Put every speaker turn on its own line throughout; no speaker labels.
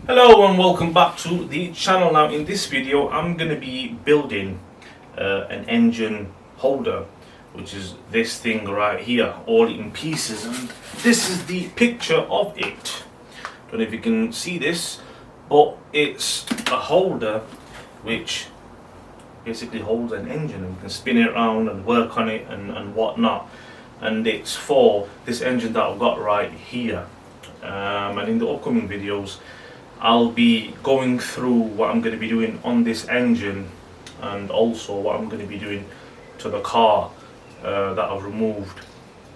Hello and welcome back to the channel. Now in this video I'm going to be building an engine holder, which is this thing right here, all in pieces, and this is the picture of it. Don't know if you can see this, but it's a holder which basically holds an engine, and you can spin it around and work on it and whatnot, and it's for this engine that I've got right here. And in the upcoming videos I'll be going through what I'm going to be doing on this engine, and also what I'm going to be doing to the car that I've removed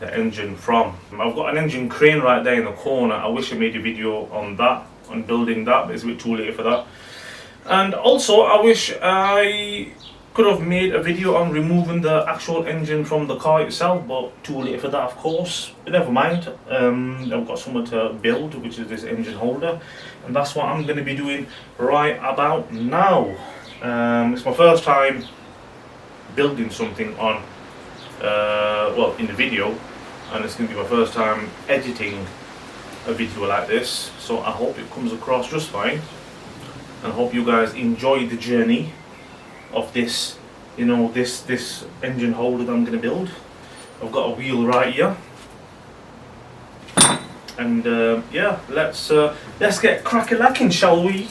the engine from. I've got an engine crane right there in the corner. I wish I made a video on that, on building that, but it's a bit too late for that. And also I wish I could have made a video on removing the actual engine from the car itself, but too late for that, of course. But never mind. I've got something to build, which is this engine holder, and that's what I'm going to be doing right about now. It's my first time building something on well, in the video, and it's going to be my first time editing a video like this, so I hope it comes across just fine, and hope you guys enjoy the journey of this, you know, this engine holder that I'm going to build. I've got a wheel right here, and yeah, let's get crack-a-lacking, shall we?